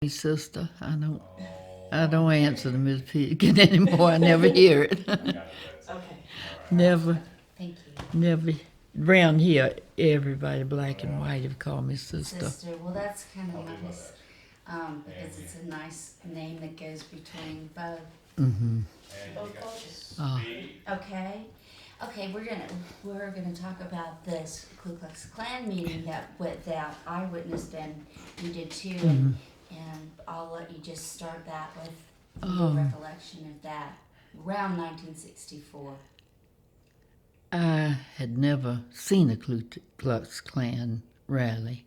Me sister. I don't answer to Miss Peterkin anymore. I never hear it. Okay. Never, Thank you. never. Around here, everybody black and white have called me sister. Sister. Well, that's kind of nice because it's a nice name that goes between both. Mm-hmm. Oh, Okay. Okay, we're gonna talk about this Ku Klux Klan meeting that I witnessed and you did too, and I'll let you just start that with your recollection of that around 1964. I had never seen a Ku Klux Klan rally,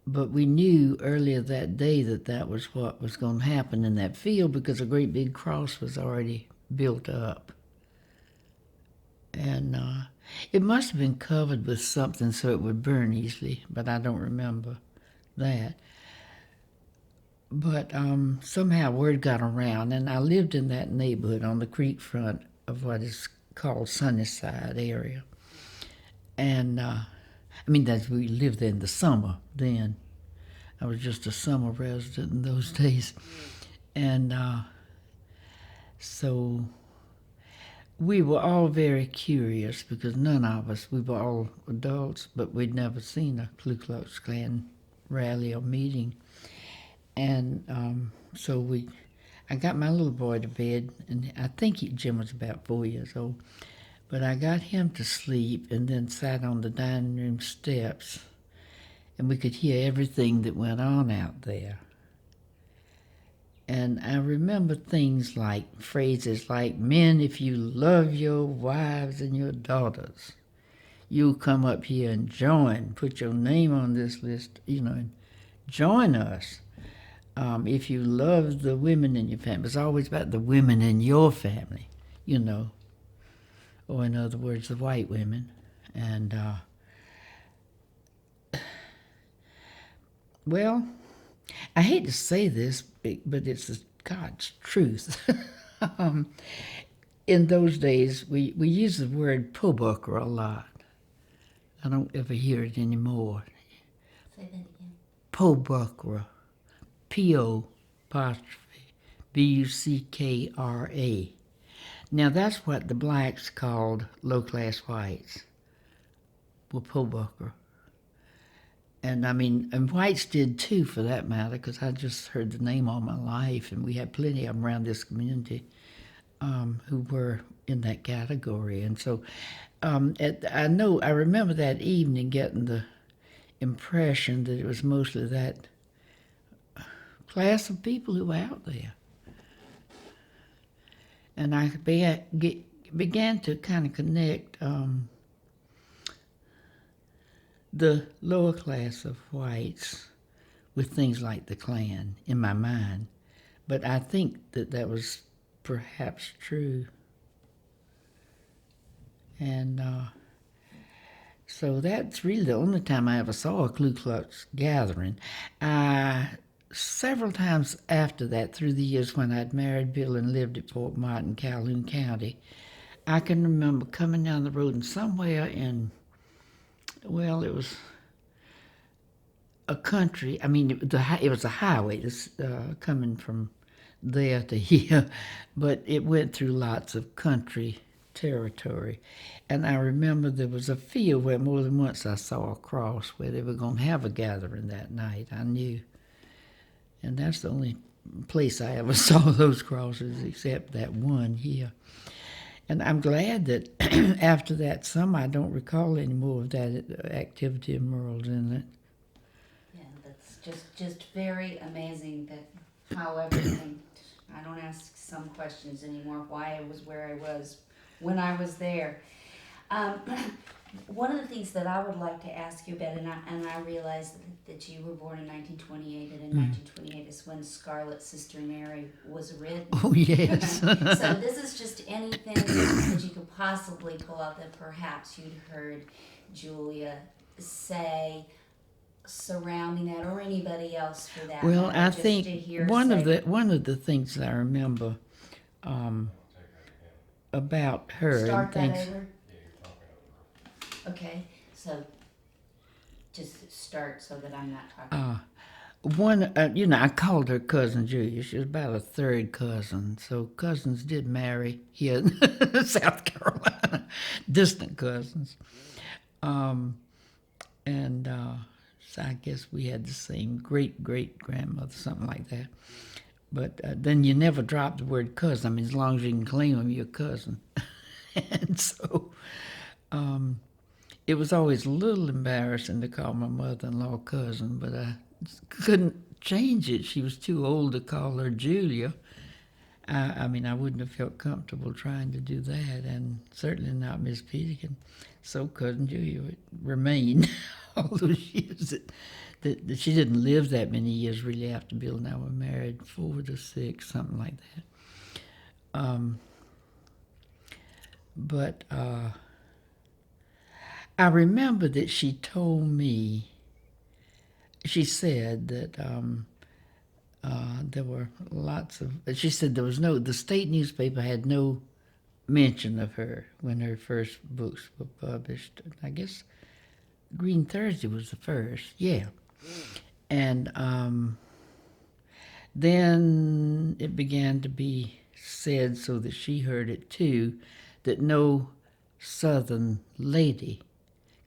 but we knew earlier that day that that was what was going to happen in that field because a great big cross was already built up. And it must have been covered with something so it would burn easily, but I don't remember that. But somehow word got around, and I lived in that neighborhood on the creek front of what is called Sunnyside area. And that's we lived there in the summer then. I was just a summer resident in those days. And so we were all very curious because none of us, we were all adults, but we'd never seen a Ku Klux Klan rally or meeting. And so I got my little boy to bed, and I think Jim was about 4 years old, but I got him to sleep and then sat on the dining room steps, and we could hear everything that went on out there. And I remember things like phrases like, "Men, if you love your wives and your daughters, you'll come up here and join, put your name on this list, and join us. If you love the women in your family," it's always about the women in your family, or in other words, the white women. And, well, I hate to say this, but it's God's truth. In those days, we use the word "pobucker" a lot. I don't ever hear it anymore. Say that again. Pobuckra. P-O apostrophe B-U-C-K-R-A. Now that's what the blacks called low-class whites, were pobucker. And whites did too, for that matter, because I just heard the name all my life, and we had plenty of them around this community who were in that category. And so I remember that evening getting the impression that it was mostly that class of people who were out there. And I began to kind of connect the lower class of whites with things like the Klan in my mind. But I think that was perhaps true. And so that's really the only time I ever saw a Ku Klux gathering. Several times after that, through the years when I'd married Bill and lived at Fort Martin, Calhoun County, I can remember coming down the road and somewhere it was a country. It was a highway coming from there to here, but it went through lots of country territory. And I remember there was a field where more than once I saw a cross where they were going to have a gathering that night. I knew. And that's the only place I ever saw those crosses except that one here. And I'm glad that after that summer, I don't recall any more of that activity of Merle's in it. Yeah, that's just very amazing that how everything. I don't ask some questions anymore. Why I was where I was when I was there. One of the things that I would like to ask you about, and I realize that you were born in 1928, and in 1928 is when Scarlet Sister Mary was written. Oh, yes. So this is just anything that you could possibly pull out that perhaps you'd heard Julia say surrounding that, or anybody else for that. Well, matter, I just think to hear one say, of the things that I remember about her start and that things. over. Okay, so just start so that I'm not talking. one, I called her cousin Julia. She was about a third cousin. So cousins did marry here in South Carolina, distant cousins. Um, and so I guess we had the same great grandmother, something like that. But then you never drop the word cousin. I mean, as long as you can claim them, you're a cousin. And so it was always a little embarrassing to call my mother-in-law cousin, but I couldn't change it. She was too old to call her Julia. I mean, I wouldn't have felt comfortable trying to do that, and certainly not Miss Peterkin. So cousin Julia would remain all those years that she didn't live that many years really after Bill and I were married, 4 to 6, something like that. But I remember that she told me, she said that there were lots of, she said there was no, the state newspaper had no mention of her when her first books were published. I guess Green Thursday was the first, yeah. And then it began to be said, so that she heard it too, that no Southern lady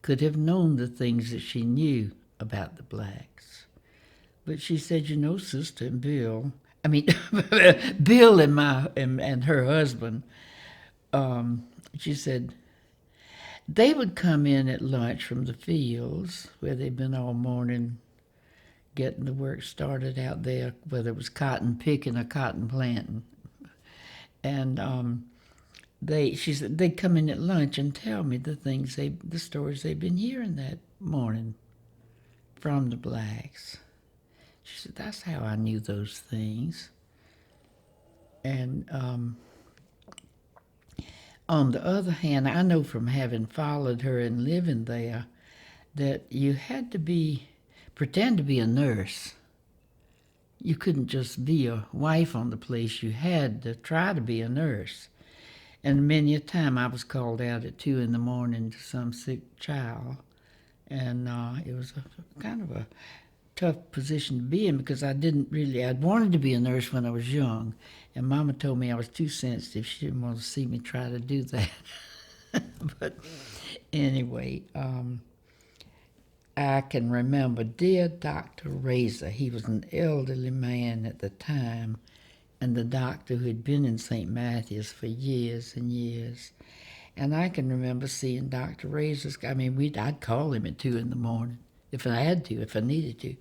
could have known the things that she knew about the blacks. But she said, Sister and Bill, I mean, Bill and her husband, she said, they would come in at lunch from the fields where they'd been all morning getting the work started out there, whether it was cotton picking or cotton planting. And she said they'd come in at lunch and tell me the stories they'd been hearing that morning from the blacks. She said, that's how I knew those things. And on the other hand, I know from having followed her and living there that you had to pretend to be a nurse. You couldn't just be a wife on the place. You had to try to be a nurse. And many a time I was called out at 2 in the morning to some sick child. And it was kind of a tough position to be in because I'd wanted to be a nurse when I was young. And Mama told me I was too sensitive. She didn't want to see me try to do that. But anyway, I can remember dear Dr. Razor. He was an elderly man at the time, and the doctor who had been in St. Matthew's for years and years. And I can remember seeing Dr. Razor's, I'd call him at 2 in the morning if I had to, if I needed to.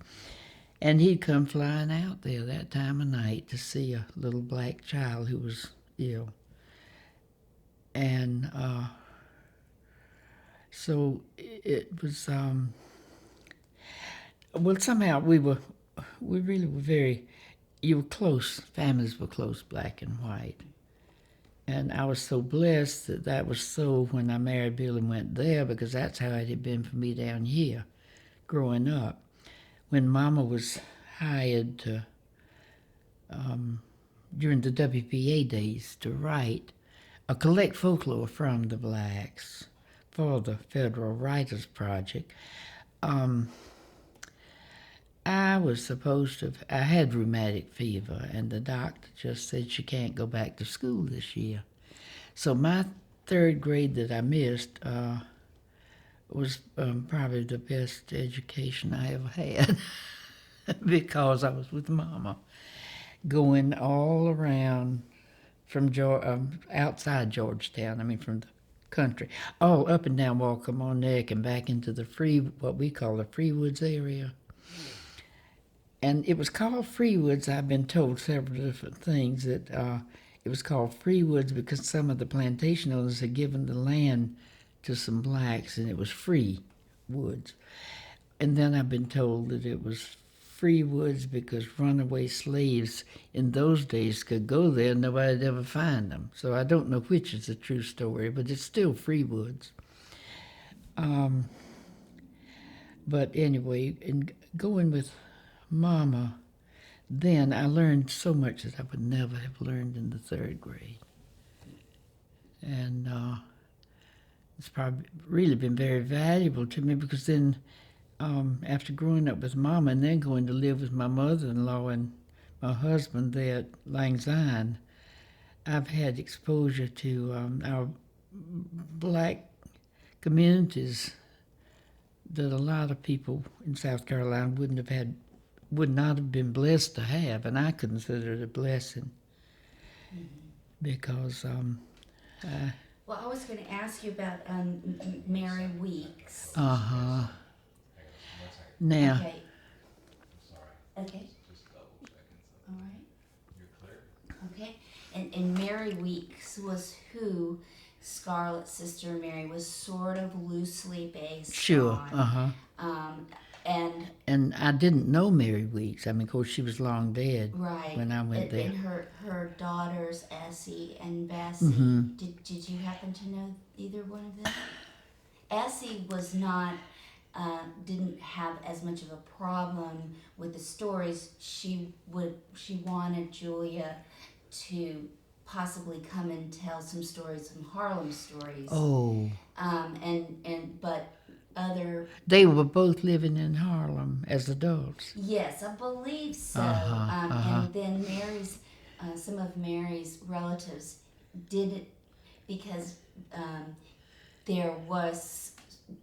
And he'd come flying out there that time of night to see a little black child who was ill. And so it was, somehow we really were you were close, families were close, black and white. And I was so blessed that was so when I married Bill and went there, because that's how it had been for me down here growing up. When Mama was hired to, during the WPA days, to write a collect folklore from the blacks for the Federal Writers Project, I had rheumatic fever, and the doctor just said she can't go back to school this year. So my 3rd grade that I missed was probably the best education I ever had because I was with Mama, going all around from outside Georgetown, from the country, all up and down Walcombe Neck and back into what we call the Freewoods area. And it was called Freewoods. I've been told several different things that it was called Freewoods because some of the plantation owners had given the land to some blacks, and it was free woods. And then I've been told that it was Freewoods because runaway slaves in those days could go there and nobody'd ever find them. So I don't know which is the true story, but it's still Freewoods. But anyway, in going with Mama, then I learned so much that I would never have learned in the 3rd grade. And it's probably really been very valuable to me because then after growing up with Mama and then going to live with my mother-in-law and my husband there at Lang Syne, I've had exposure to our black communities that a lot of people in South Carolina would not have been blessed to have, and I consider it a blessing because. Well, I was going to ask you about Mary Weeks. Now. Okay. Okay. All right. Okay. And Mary Weeks was who Scarlett's sister Mary was sort of loosely based Sure. on. And I didn't know Mary Weeks. I mean, of course, she was long dead Right. when I went there. And her daughters, Essie and Bessie. Mm-hmm. Did you happen to know either one of them? Essie was not, didn't have as much of a problem with the stories. She wanted Julia to possibly come and tell some stories, some Harlem stories. Oh. But other. They were both living in Harlem as adults. Yes, I believe so. And then some of Mary's relatives did it because there was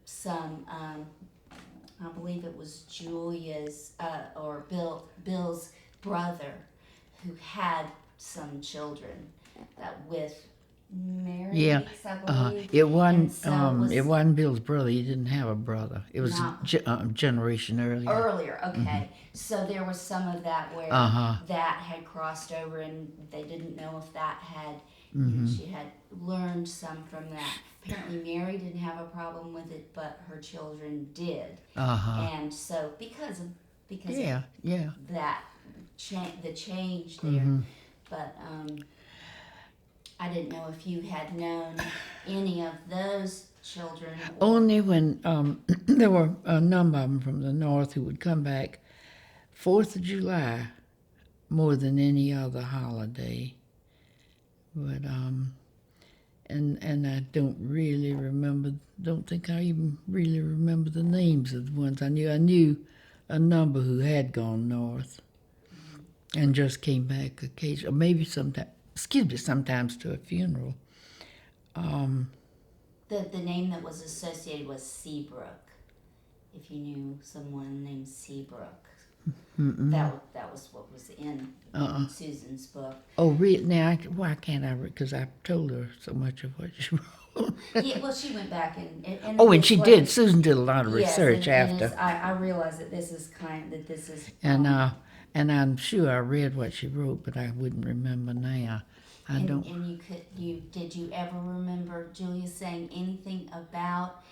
some, I believe it was Julia's or Bill's brother who had some children with Mary Weeks, I believe. It wasn't Bill's brother. He didn't have a brother. It was a generation earlier. Earlier, okay. So there was some of that where that had crossed over, and they didn't know if that had. She had learned some from that. Apparently, Mary didn't have a problem with it, but her children did. And so because of that the change there, but. I didn't know if you had known any of those children. Only when there were a number of them from the north who would come back 4th of July more than any other holiday. But and I don't think I even really remember the names of the ones I knew. I knew a number who had gone north and just came back occasionally, or maybe sometimes to a funeral. The name that was associated was Seabrook. If you knew someone named Seabrook, that was what was in Susan's book. Oh, really? Now, why can't I? Because I told her so much of what she wrote. Yeah, well, she went back and and she did. Susan did a lot of research after. And I realize that this is And I'm sure I read what she wrote, but I wouldn't remember now. And did you ever remember Julia saying anything about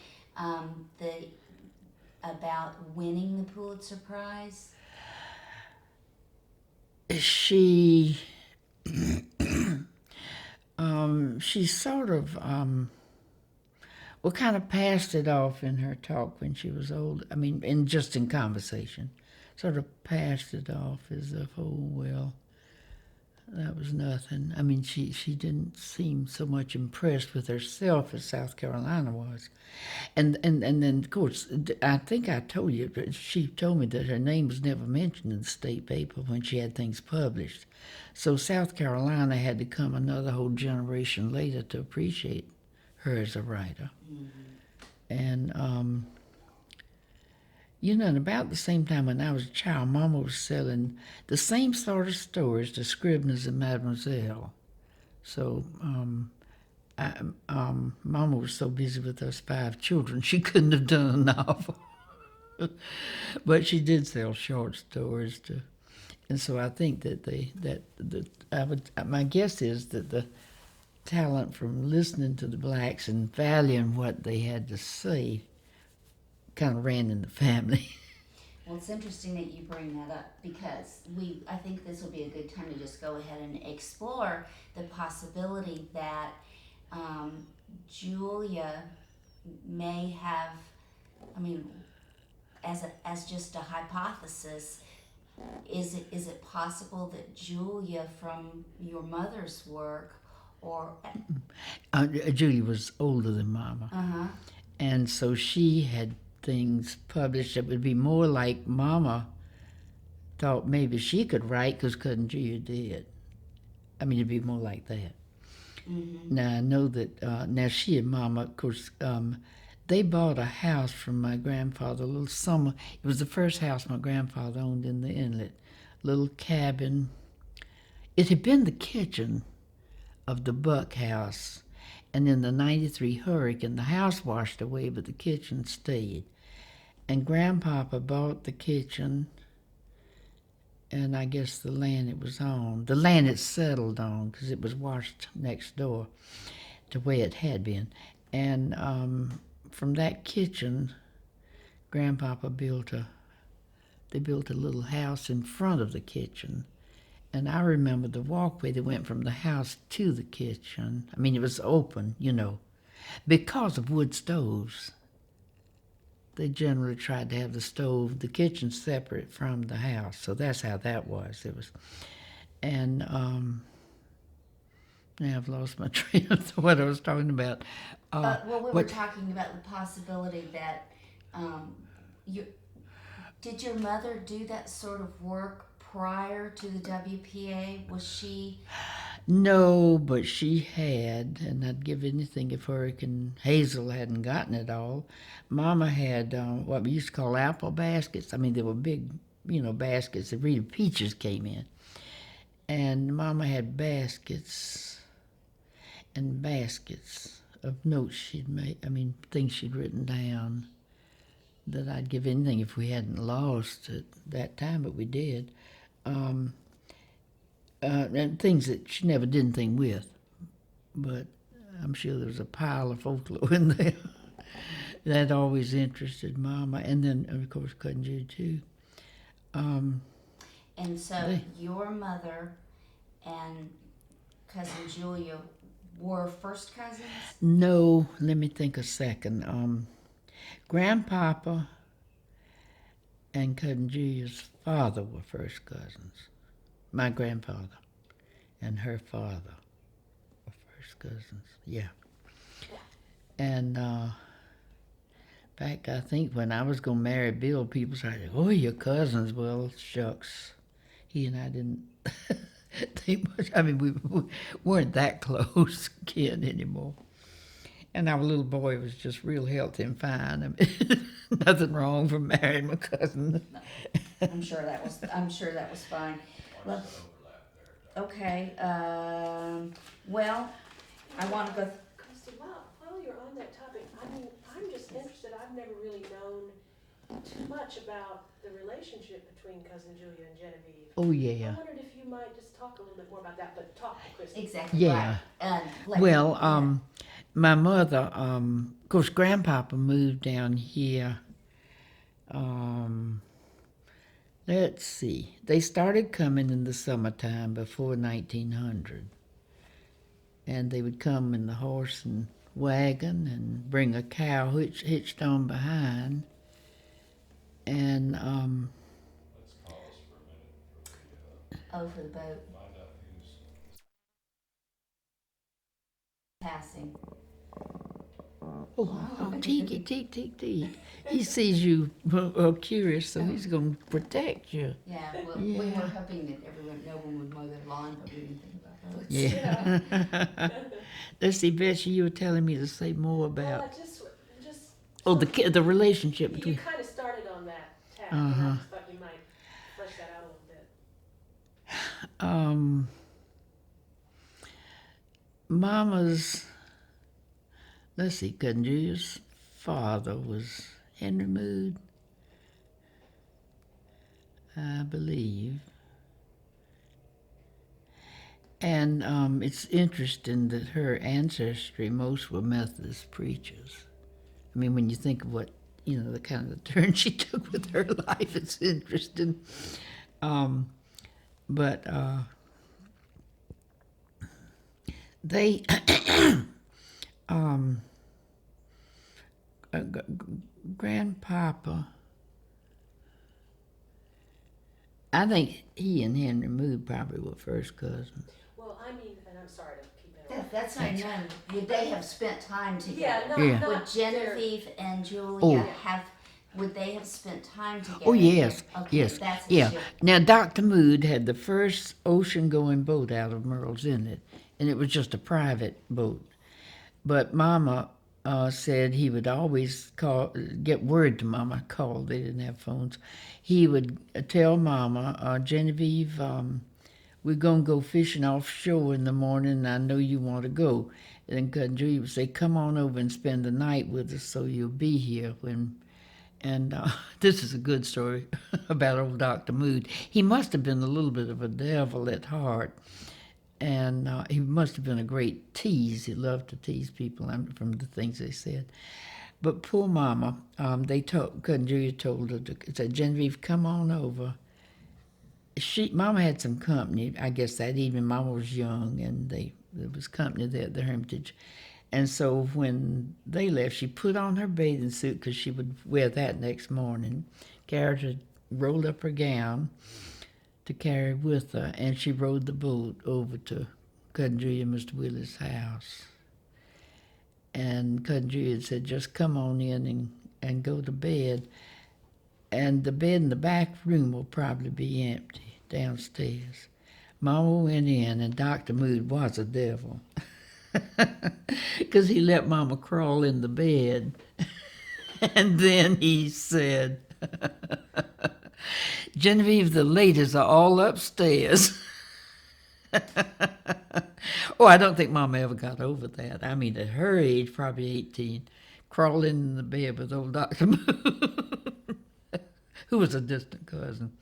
about winning the Pulitzer Prize? She she sort of kind of passed it off in her talk when she was old. I mean, just in conversation, sort of passed it off as if, oh well, that was nothing. I mean, she didn't seem so much impressed with herself as South Carolina was. And then, of course, I think I told you, she told me that her name was never mentioned in the state paper when she had things published. So South Carolina had to come another whole generation later to appreciate her as a writer. And, and about the same time when I was a child, Mama was selling the same sort of stories to Scribner's and Mademoiselle. So Mama was so busy with us 5 children, she couldn't have done a novel. But she did sell short stories too. And so I think that my guess is that the talent from listening to the blacks and valuing what they had to say kind of ran in the family. Well, it's interesting that you bring that up because I think this will be a good time to just go ahead and explore the possibility that Julia may have, I mean, as just a hypothesis, is it possible that Julia from your mother's work or Julia was older than Mama. And so she had things published that would be more like Mama thought maybe she could write because Cousin Julia did. I mean, it'd be more like that. Mm-hmm. Now, I know that now she and Mama, of course, they bought a house from my grandfather, a little summer. It was the first house my grandfather owned in the inlet, little cabin. It had been the kitchen of the Buck house. And in the 93 hurricane, the house washed away, but the kitchen stayed. And Grandpapa bought the kitchen and I guess the land it was on, the land it settled on, because it was washed next door to where it had been. And from that kitchen, Grandpapa they built a little house in front of the kitchen. And I remember the walkway that went from the house to the kitchen. I mean, it was open, because of wood stoves. They generally tried to have the kitchen separate from the house. So that's how that was. It was, and now I've lost my train of what I was talking about. Well, we were talking about the possibility that you did your mother do that sort of work prior to the WPA? Was she? No, but she had, and I'd give anything if Hurricane Hazel hadn't gotten it all. Mama had what we used to call apple baskets. I mean, they were big, baskets that really peaches came in. And Mama had baskets and baskets of notes she'd made, things she'd written down that I'd give anything if we hadn't lost at that time, but we did. And things that she never did anything with, but I'm sure there was a pile of folklore in there. That always interested Mama, and then of course Cousin Judy too. And so your mother and Cousin Julia were first cousins? No, let me think a second. Grandpapa and Cousin Julia's father were first cousins. My grandfather and her father were first cousins, yeah. And in fact, I think when I was going to marry Bill, people started, oh, you're cousins. Well, shucks. He and I didn't think much. I mean, we weren't that close kin anymore. And our little boy was just real healthy and fine. I mean, nothing wrong for marrying my cousin. I'm sure that was fine. Well, okay. Well, I want to go. Christy, while you're on that topic, I'm just interested. I've never really known too much about the relationship between Cousin Julia and Genevieve. Oh, yeah. I wondered if you might just talk a little bit more about that, but talk to Christy. Exactly. Yeah. Right. My mother, of course, Grandpapa moved down here. Let's see. They started coming in the summertime before 1900. And they would come in the horse and wagon and bring a cow hitched on behind. And Let's pause for a minute for for the boat find out who's passing. Teek. He sees you curious, so he's going to protect you. Yeah. Well, we were hoping that no one would mow their lawn, but we didn't think about boats. Yeah. Let's see, Betsy, you were telling me to say more about. Well, just the relationship between. you kind of started on that tack, and I just thought you might flesh that out a little bit. Mama's. Let's see, Cousin Julia's father was Henry Mood, I believe. And it's interesting that her ancestry, most were Methodist preachers. I mean, when you think of what, the kind of the turn she took with her life, it's interesting. But they, Grandpapa, I think he and Henry Mood probably were first cousins. Well, and I'm sorry to keep interrupting. That's not known. Would they have spent time together? Yeah, Yeah. not Would Genevieve and Julia Oh. have Would they have spent time together? Oh, yes, Okay, yes, that's yeah. it. Now, Dr. Mood had the first ocean-going boat out of Merle's Inlet, and it was just a private boat. But Mama said he would always get word to Mama, call, they didn't have phones. He would tell Mama, Genevieve, we're going to go fishing offshore in the morning, and I know you want to go. And then Julie would say, come on over and spend the night with us so you'll be here when... And this is a good story about old Dr. Mood. He must have been a little bit of a devil at heart. And he must have been a great tease. He loved to tease people from the things they said. But poor Mama, Cousin Julia told her, said, Genevieve, come on over. Mama had some company. I guess that evening Mama was young, and there was company there at the Hermitage. And so when they left, she put on her bathing suit because she would wear that next morning. Carried her, rolled up her gown to carry with her, and she rowed the boat over to Cousin Julia and Mr. Willie's house. And Cousin Julia said, just come on in and go to bed. And the bed in the back room will probably be empty downstairs. Mama went in, and Dr. Mood was a devil. Because he let Mama crawl in the bed. And then he said, Genevieve, the ladies are all upstairs. Oh, I don't think Mama ever got over that. I mean, at her age, probably 18, crawling in the bed with old Dr. Moon, who was a distant cousin.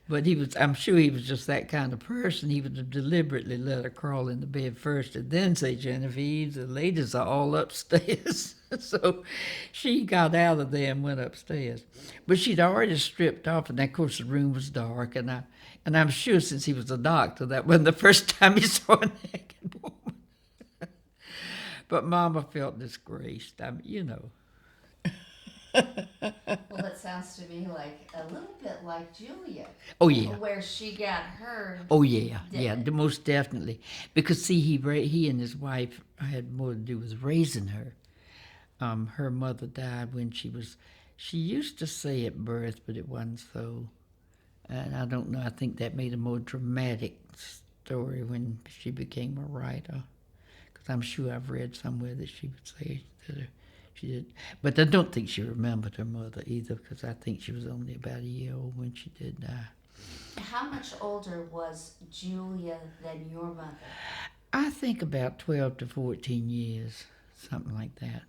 But I'm sure he was just that kind of person. He would have deliberately let her crawl in the bed first and then say, Genevieve, the ladies are all upstairs. So she got out of there and went upstairs. But she'd already stripped off, and of course the room was dark. And I'm sure since he was a doctor, that wasn't the first time he saw a naked woman. But Mama felt disgraced. I mean, Well, that sounds to me like a little bit like Julia. Oh, yeah. Where she got her. Oh, yeah, most definitely. Because, see, he and his wife had more to do with raising her. Her mother died when she used to say at birth, but it wasn't so. And I don't know, I think that made a more dramatic story when she became a writer. Because I'm sure I've read somewhere that she would say that she did. But I don't think she remembered her mother either, because I think she was only about a year old when she did die. How much older was Julia than your mother? I think about 12 to 14 years, something like that.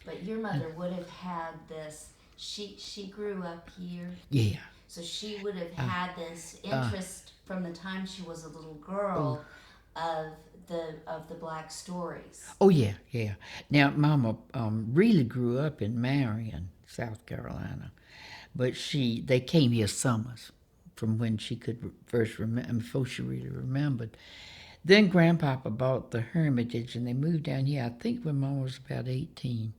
But your mother would have had this, she grew up here. Yeah. So she would have had this interest from the time she was a little girl of the black stories. Oh, yeah, yeah. Now, Mama really grew up in Marion, South Carolina. But they came here summers from when she could first remember, before she really remembered. Then Grandpapa bought the Hermitage, and they moved down here, I think when Mama was about 18.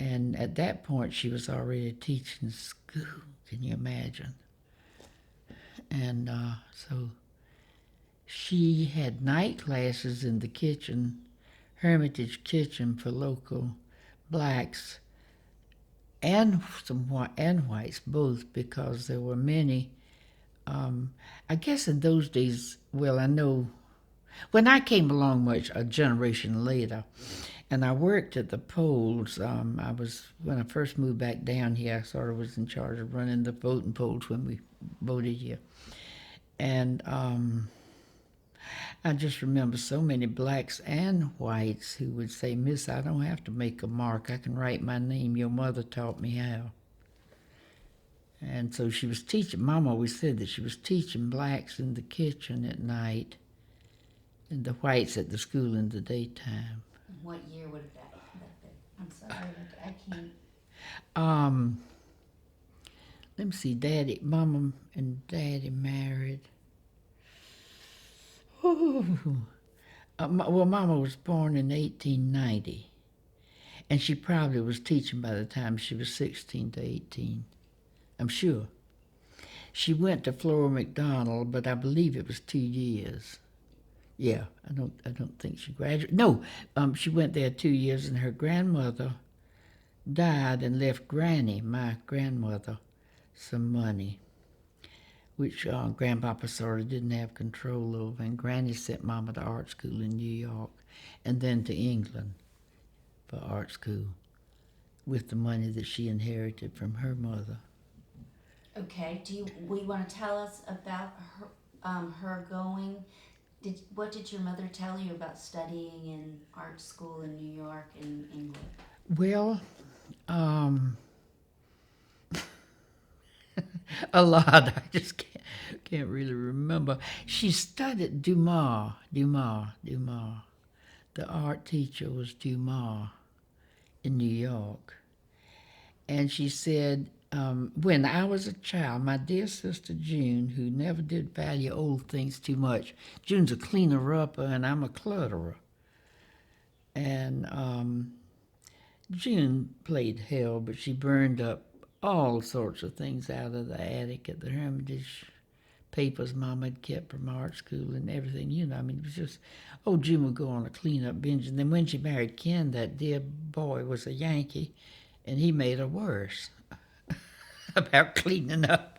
And at that point, she was already teaching school. Can you imagine? And so she had night classes in the kitchen, Hermitage kitchen, for local blacks and whites both, because there were many. I guess in those days, well, I know when I came along a generation later, and I worked at the polls. When I first moved back down here, I sort of was in charge of running the voting polls when we voted here. And I just remember so many blacks and whites who would say, Miss, I don't have to make a mark. I can write my name. Your mother taught me how. And so she was teaching. Mom always said that she was teaching blacks in the kitchen at night and the whites at the school in the daytime. What year would that been? I'm sorry, I can't. Let me see, Mama and Daddy married. Well, Mama was born in 1890, and she probably was teaching by the time she was 16 to 18. I'm sure. She went to Flora McDonald, but I believe it was 2 years. Yeah, I don't think she graduated. No, she went there 2 years, and her grandmother died and left Granny, my grandmother, some money, which Grandpapa sort of didn't have control over. And Granny sent Mama to art school in New York and then to England for art school with the money that she inherited from her mother. Okay. We want to tell us about her going? What did your mother tell you about studying in art school in New York and England? Well, a lot. I just can't really remember. She studied Dumas. The art teacher was Dumas in New York. And she said, when I was a child, my dear sister June, who never did value old things too much, June's a cleaner-upper and I'm a clutterer. And June played hell, but she burned up all sorts of things out of the attic at the Hermitage, papers Mama had kept from art school and everything, you know. I mean, it was just, June would go on a clean-up binge. And then when she married Ken, that dear boy was a Yankee, and he made her worse about cleaning up.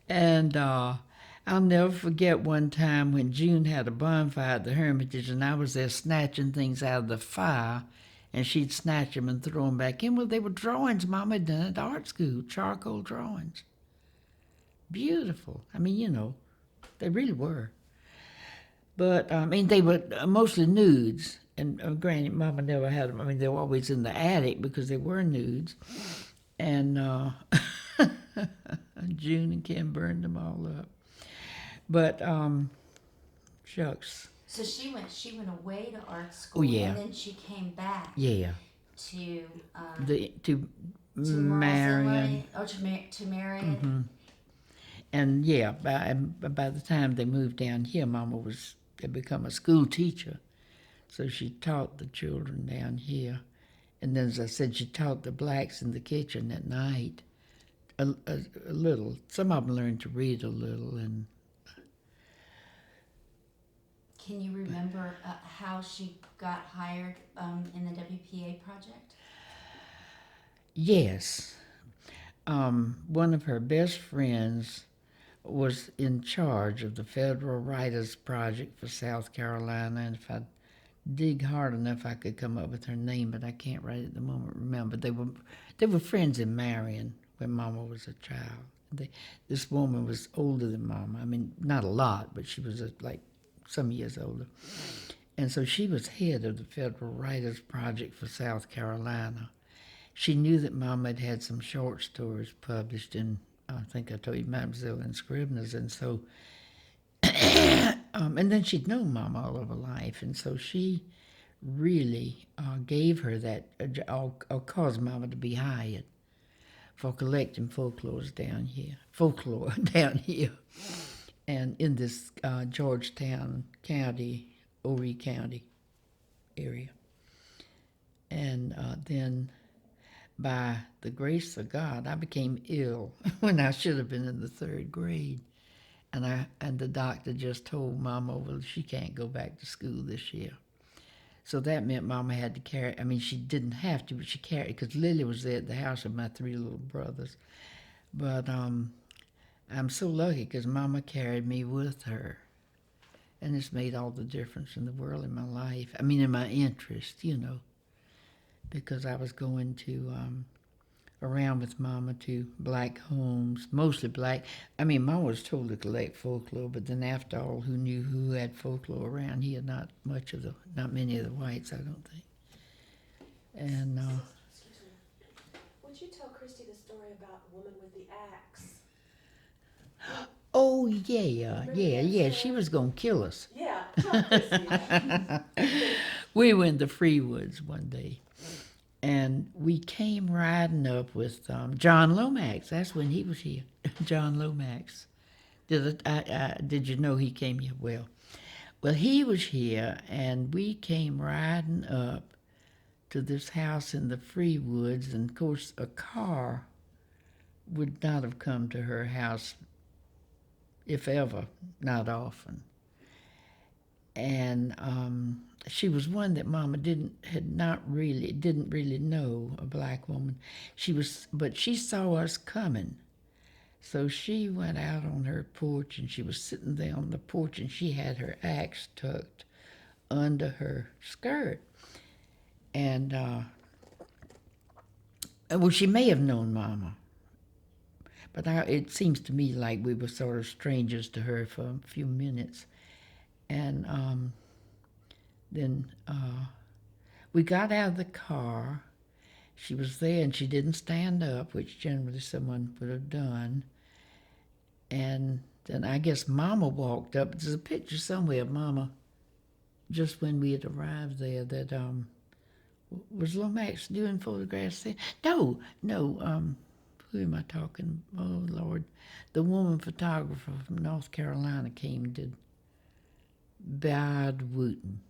And I'll never forget one time when June had a bonfire at the Hermitage, and I was there snatching things out of the fire, and she'd snatch them and throw them back in. Well, they were drawings Mama had done at art school, charcoal drawings. Beautiful. I mean, you know, they really were. But, I mean, they were mostly nudes. And granted, Mama never had them. I mean, they were always in the attic because they were nudes. And June and Ken burned them all up. But, shucks. So she went away to art school. Oh, yeah. And then she came back. Yeah. To To Marion. Or to Marion. Mm-hmm. And yeah, by the time they moved down here, Mama had become a school teacher. So she taught the children down here. And then, as I said, she taught the blacks in the kitchen at night a little. Some of them learned to read a little. And can you remember how she got hired in the WPA project? yes, one of her best friends was in charge of the Federal Writers Project for South Carolina. And if I dig hard enough, I could come up with her name, but I can't right at the moment remember. They were friends in Marion when Mama was a child. This woman was older than Mama. I mean, not a lot, but she was like some years older. And so she was head of the Federal Writers Project for South Carolina. She knew that Mama had had some short stories published in, I think I told you, Mademoiselle and Scribner's, and so and then she'd known Mama all of her life, and so she really gave her that, caused Mama to be hired for collecting folklore down here, and in this Georgetown County, Horry County area. And then by the grace of God, I became ill when I should have been in the 3rd grade. And the doctor just told Mama, well, she can't go back to school this year. So that meant Mama had to carry, I mean, she didn't have to, but she carried, because Lily was there at the house with my 3 little brothers. But I'm so lucky because Mama carried me with her. And it's made all the difference in the world in my life. I mean, in my interest, you know, because I was going to around with Mama to black homes, mostly black. I mean, Mama was told to collect folklore, but then after all, who knew who had folklore around here? Not many of the whites, I don't think. And Excuse me. Would you tell Christy the story about the woman with the axe? oh yeah, she was gonna kill us. Yeah, tell Christy. We went to Freewoods one day. And we came riding up with John Lomax. That's when he was here. John Lomax. Did you know he came here? Well, he was here, and we came riding up to this house in the Freewoods. And, of course, a car would not have come to her house, if ever, not often. and she was one that Mama didn't really know, a black woman. But she saw us coming, so she went out on her porch, and she was sitting there on the porch, and she had her axe tucked under her skirt, and well, she may have known Mama, but it seems to me like we were sort of strangers to her for a few minutes, and then we got out of the car. She was there, and she didn't stand up, which generally someone would have done. And then I guess Mama walked up. There's a picture somewhere of Mama just when we had arrived there that was Lomax doing photographs then? No, who am I talking? Oh, Lord. The woman photographer from North Carolina came and did Bad Wooten.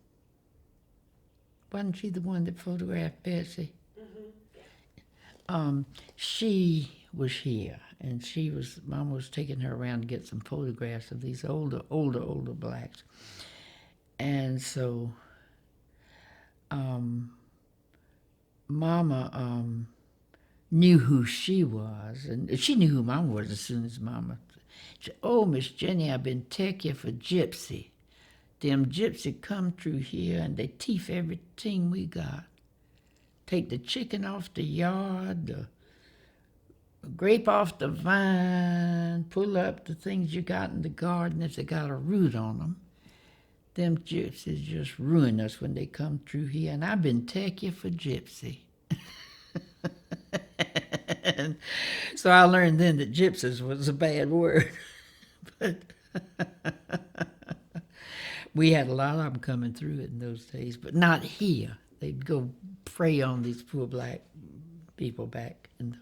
Wasn't she the one that photographed Betsy? Mm-hmm. She was here, and Mama was taking her around to get some photographs of these older blacks. And so, Mama knew who she was, and she knew who Mama was as soon as Mama said, "Oh, Miss Jenny, I've been take you for gypsy. Them gypsy come through here, and they thief everything we got. Take the chicken off the yard, the grape off the vine, pull up the things you got in the garden if they got a root on them. Them gypsies just ruin us when they come through here, and I've been take you for gypsy." And so I learned then that gypsies was a bad word. But we had a lot of them coming through it in those days, but not here. They'd go prey on these poor black people back in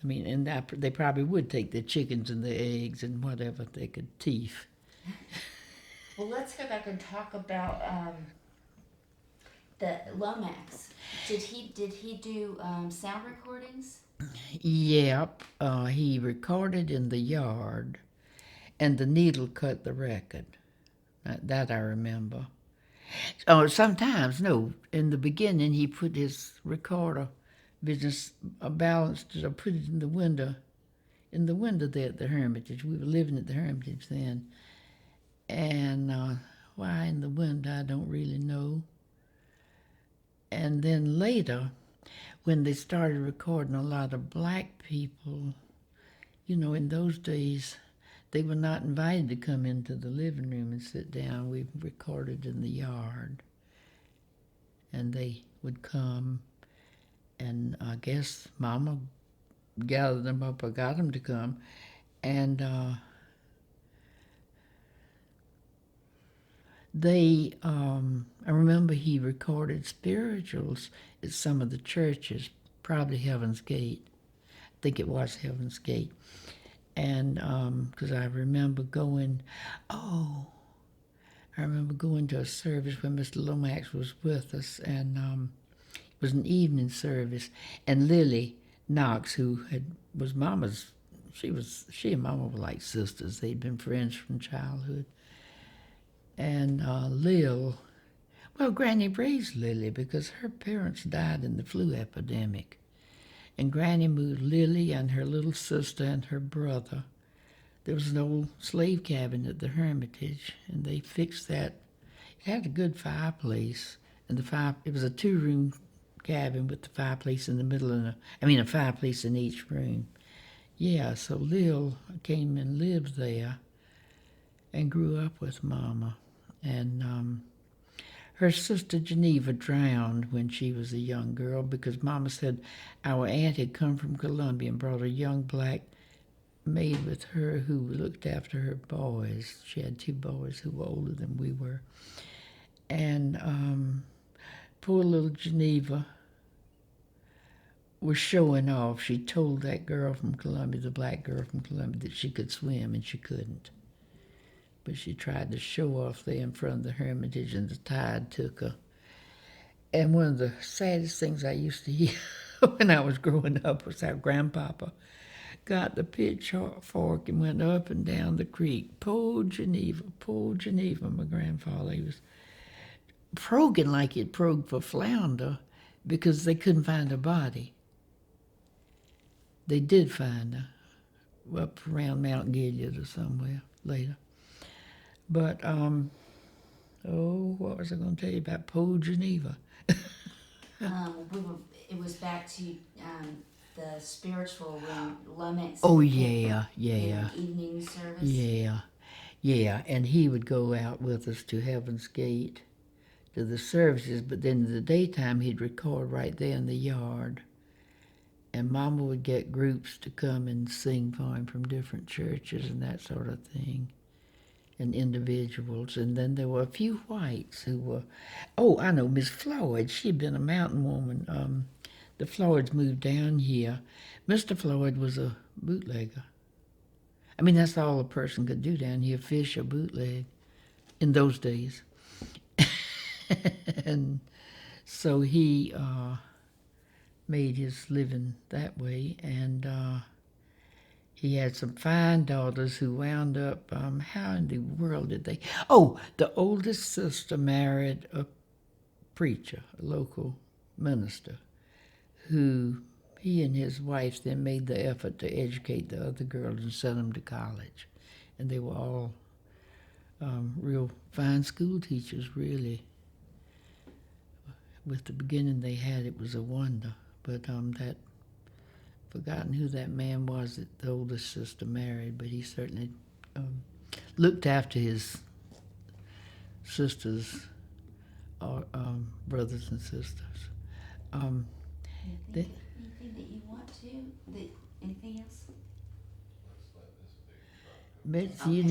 they probably would take the chickens and the eggs and whatever they could thief. Well, let's go back and talk about the Lomax. Did he do sound recordings? Yep, he recorded in the yard, and the needle cut the record. That I remember. Oh, sometimes, no. In the beginning, he put his recorder business balanced it or put it in the window there at the Hermitage. We were living at the Hermitage then. And why in the window, I don't really know. And then later, when they started recording a lot of black people, in those days, they were not invited to come into the living room and sit down. We recorded in the yard. And they would come, and I guess Mama gathered them up or got them to come. And I remember he recorded spirituals at some of the churches, probably Heaven's Gate. I think it was Heaven's Gate. And because I remember going to a service when Mr. Lomax was with us, and it was an evening service, and Lily Knox, who was Mama's, she and Mama were like sisters. They'd been friends from childhood. And Granny raised Lily because her parents died in the flu epidemic. And Granny moved Lily and her little sister and her brother. There was an old slave cabin at the Hermitage, and they fixed that. It had a good fireplace, and it was a 2-room cabin with the fireplace in the middle, and a fireplace in each room. Yeah, so Lil came and lived there and grew up with Mama. And her sister Genevieve drowned when she was a young girl because Mama said our aunt had come from Columbia and brought a young black maid with her who looked after her boys. She had 2 boys who were older than we were. And poor little Geneva was showing off. She told that girl from Columbia, the black girl from Columbia, that she could swim, and she couldn't. But she tried to show off there in front of the Hermitage, and the tide took her. And one of the saddest things I used to hear when I was growing up was our grandpapa got the pitchfork and went up and down the creek. Poor Geneva, my grandfather. He was progging like he'd prog for flounder because they couldn't find her body. They did find her up around Mount Gilead or somewhere later. But, what was I going to tell you about poor Geneva? It was back to the spiritual when Lomax. Oh, in yeah. the evening service. Yeah, and he would go out with us to Heaven's Gate to the services, but then in the daytime he'd record right there in the yard. And Mama would get groups to come and sing for him from different churches and that sort of thing, and individuals. And then there were a few whites who were, I know, Miss Floyd. She'd been a mountain woman. The Floyds moved down here. Mr. Floyd was a bootlegger. I mean, that's all a person could do down here, fish or bootleg in those days. And so he made his living that way, and he had some fine daughters who wound up, how in the world did they? Oh, the oldest sister married a preacher, a local minister, who he and his wife then made the effort to educate the other girls and send them to college. And they were all real fine school teachers, really. With the beginning they had, it was a wonder. But that, forgotten who that man was that the oldest sister married, but he certainly looked after his sisters, brothers and sisters. Anything that you want to? Anything else? Betsy, you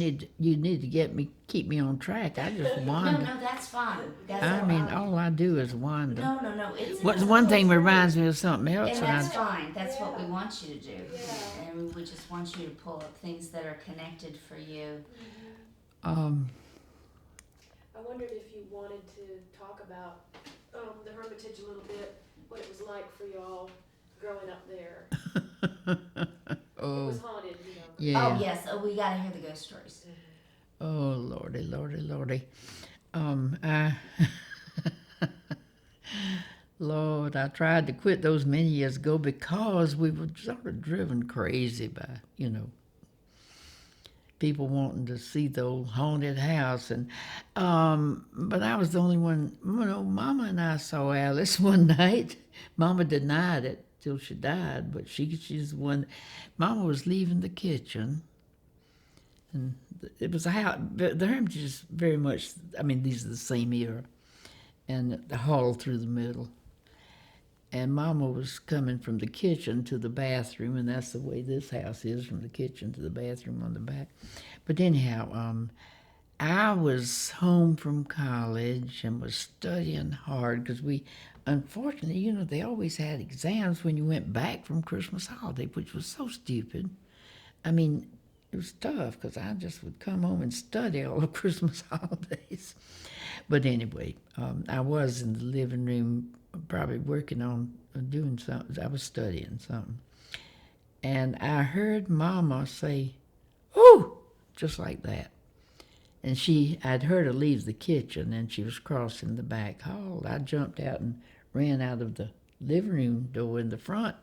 need to keep me on track. I just wander. No, that's fine. That's I all mean, right. all I do is wander. No. It's What's one thing reminds me of something else? and and that's fine. That's what we want you to do. Yeah. And we just want you to pull up things that are connected for you. I wondered if you wanted to talk about the Hermitage a little bit, what it was like for y'all growing up there. It was haunted, you know. Yeah. Oh yes. Oh, we gotta hear the ghost stories. Oh, Lordy. I Lord, I tried to quit those many years ago because we were sort of driven crazy by, people wanting to see the old haunted house. And but I was the only one. Mama and I saw Alice one night. Mama denied it till she died, but she's the one. Mama was leaving the kitchen, and it was a house. The Hermitage is very much. I mean, these are the same era, and the hall through the middle. And Mama was coming from the kitchen to the bathroom, and that's the way this house is, from the kitchen to the bathroom on the back. But anyhow, I was home from college and was studying hard because unfortunately, they always had exams when you went back from Christmas holiday, which was so stupid. I mean, it was tough because I just would come home and study all the Christmas holidays. But anyway, I was in the living room probably working on doing something. I was studying something. And I heard Mama say, "Ooh," just like that. And I'd heard her leave the kitchen, and she was crossing the back hall. I jumped out and ran out of the living room door in the front.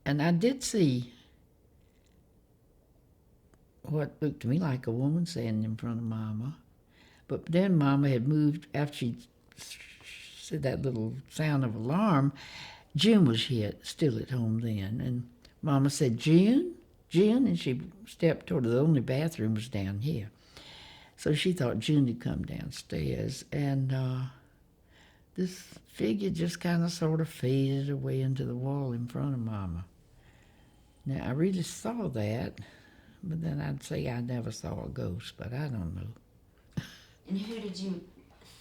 And I did see what looked to me like a woman standing in front of Mama. But then Mama had moved, after she said that little sound of alarm, June was here, still at home then. And Mama said, June? And she stepped toward the only bathroom was down here. So she thought June had come downstairs. And this figure just kind of sort of faded away into the wall in front of Mama. Now, I really saw that, but then I'd say I never saw a ghost, but I don't know. And who did you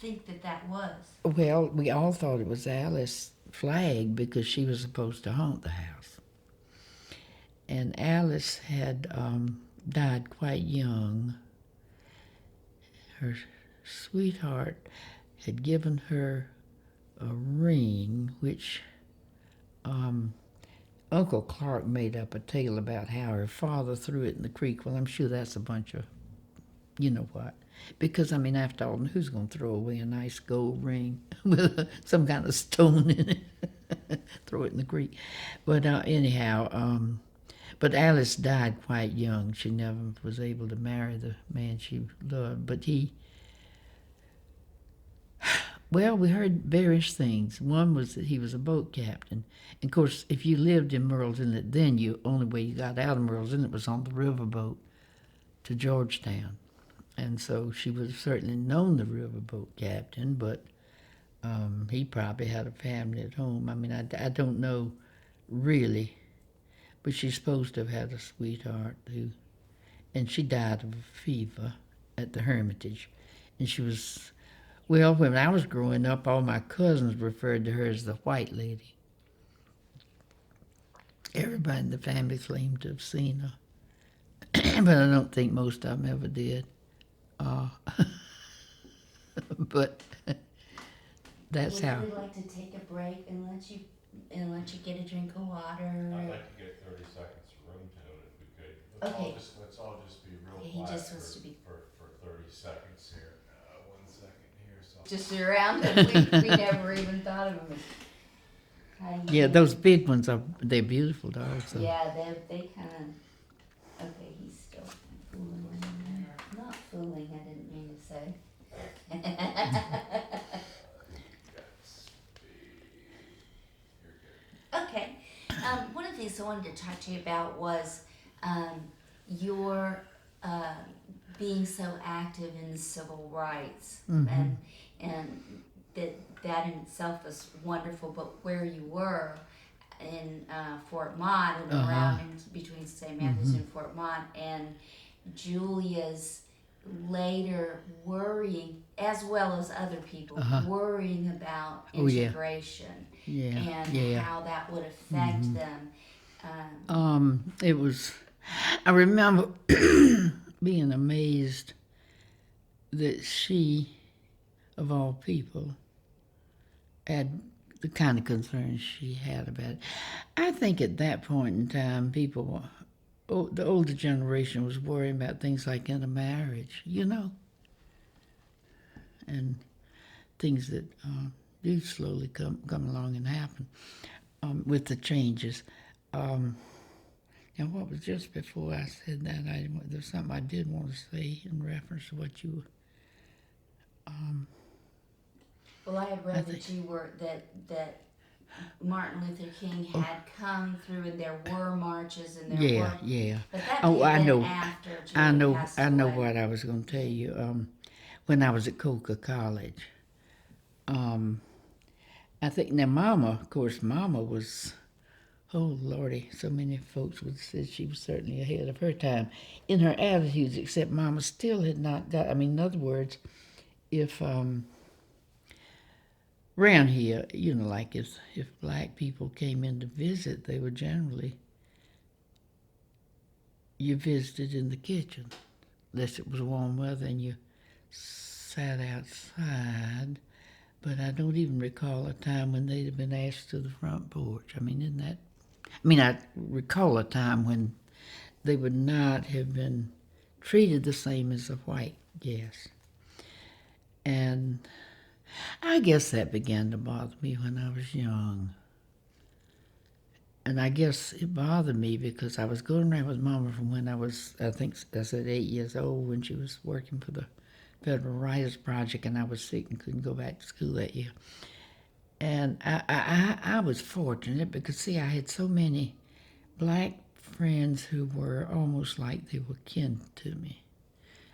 think that was? Well, we all thought it was Alice Flagg because she was supposed to haunt the house. And Alice had died quite young. Her sweetheart had given her a ring which Uncle Clark made up a tale about how her father threw it in the creek. Well, I'm sure that's a bunch of, you know what. Because, I mean, after all, who's going to throw away a nice gold ring with some kind of stone in it? Throw it in the creek. But anyhow, but Alice died quite young. She never was able to marry the man she loved. But well, we heard various things. One was that he was a boat captain. And of course, if you lived in Murrells Inlet, then you only way you got out of Murrells Inlet was on the riverboat to Georgetown. And so she would have certainly known the riverboat captain, but he probably had a family at home. I mean, I don't know really, but she's supposed to have had a sweetheart who, and she died of a fever at the Hermitage. And she was, well, when I was growing up, all my cousins referred to her as the White Lady. Everybody in the family claimed to have seen her, but I don't think most of them ever did. But that's how. Would we like to take a break and let you get a drink of water? I'd like to get 30 seconds room tone if we could. Okay. Let's all just be real He quiet just wants to be for 30 seconds here. 1 second here. So. just around him. We never even thought of him. Yeah, those big ones they're beautiful dogs. So. Yeah, they kind of. Okay, he's still fooling in there. Not fooling. I didn't mean to say. Okay. One of the things I wanted to talk to you about was your being so active in civil rights, and that in itself is wonderful. But where you were in Fort Mott and around in between St. Matthews and Fort Mott, and Julia's later worrying, as well as other people, worrying about integration and how that would affect them. It was, I remember being amazed that she, of all people, had the kind of concerns she had about it. I think at that point in time, people, the older generation was worrying about things like intermarriage, you know, and things that do slowly come along and happen with the changes. Now, what was just before I said that? There's something I did want to say in reference to what you were. Well, I had read that you were that Martin Luther King had come through, and there were marches, and there were. Yeah. But that I know. after Julia passed I know away. what I was going to tell you. When I was at Coker College, I think now Mama, of course, Mama was. Oh, Lordy, so many folks would say she was certainly ahead of her time in her attitudes, except Mama still had not got, I mean, in other words, if, around here, you know, like if black people came in to visit, they were generally, you visited in the kitchen, unless it was warm weather and you sat outside. But I don't even recall a time when they'd have been asked to the front porch. I mean, isn't that... I recall a time when they would not have been treated the same as a white guest. And I guess that began to bother me when I was young. And I guess it bothered me because I was going around with Mama from when I was, I think I said 8 years old, when she was working for the Federal Writers Project, and I was sick and couldn't go back to school that year. And I was fortunate because, see, I had so many black friends who were almost like they were kin to me.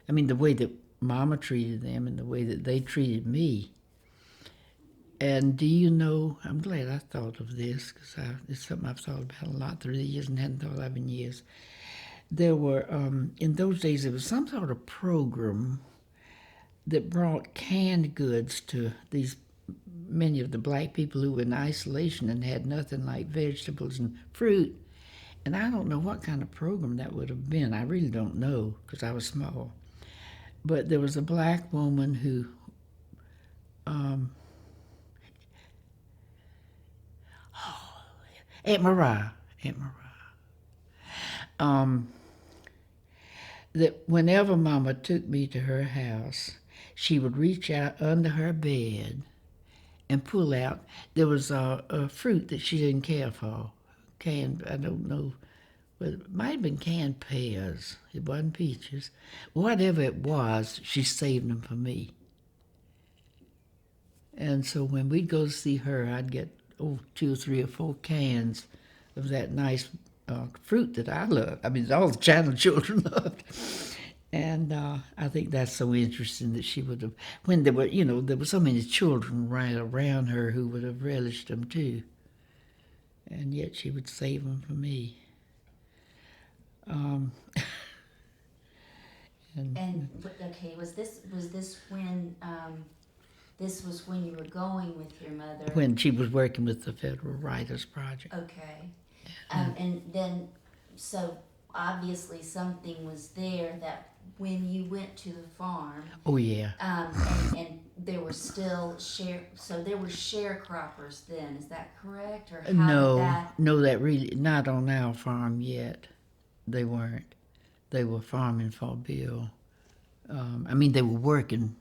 I mean, the way that Mama treated them and the way that they treated me. And do you know, I'm glad I thought of this because it's something I've thought about a lot through the years and hadn't thought of in years. There were, in those days, there was some sort of program that brought canned goods to many of the black people who were in isolation and had nothing like vegetables and fruit. And I don't know what kind of program that would have been. I really don't know because I was small. But there was a black woman who Aunt Um, that whenever Mama took me to her house, she would reach out under her bed and pull out. There was a fruit that she didn't care for. Canned, I don't know, but it might have been canned pears. It wasn't peaches. Whatever it was, she saved them for me. And so when we'd go see her, I'd get 2 or 3 or 4 cans of that nice fruit that I love. I mean, all the China children loved. And I think that's so interesting that she would have, when there were, there were so many children right around her who would have relished them too. And yet she would save them for me. Okay, was this when this was when you were going with your mother? When she was working with the Federal Writers Project. Okay, and then so obviously something was there that when you went to the farm. Oh yeah. And there were still there were sharecroppers then. Is that correct, or how No, did that? no, that really not on our farm yet. They weren't. They were farming for Bill. I mean, they were working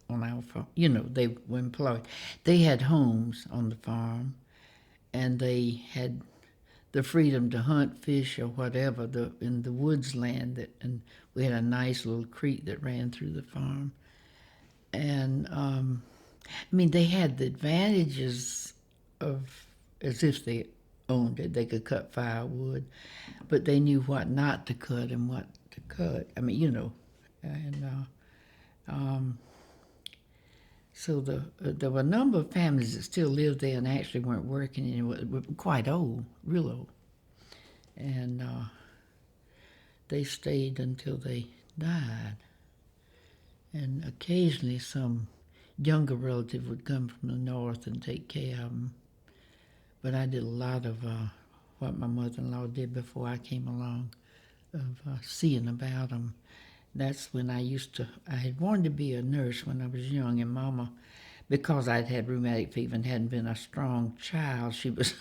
on our farm. They were employed. They had homes on the farm, and they had the freedom to hunt, fish, or whatever in the woods land. And we had a nice little creek that ran through the farm. And I mean, they had the advantages of as if they owned it. They could cut firewood, but they knew what not to cut and what to cut. I mean, and so there were a number of families that still lived there and actually weren't working and were quite old, real old. And they stayed until they died. And occasionally some younger relative would come from the north and take care of them. But I did a lot of what my mother-in-law did before I came along, of seeing about them. That's when I had wanted to be a nurse when I was young, and Mama, because I'd had rheumatic fever and hadn't been a strong child, she was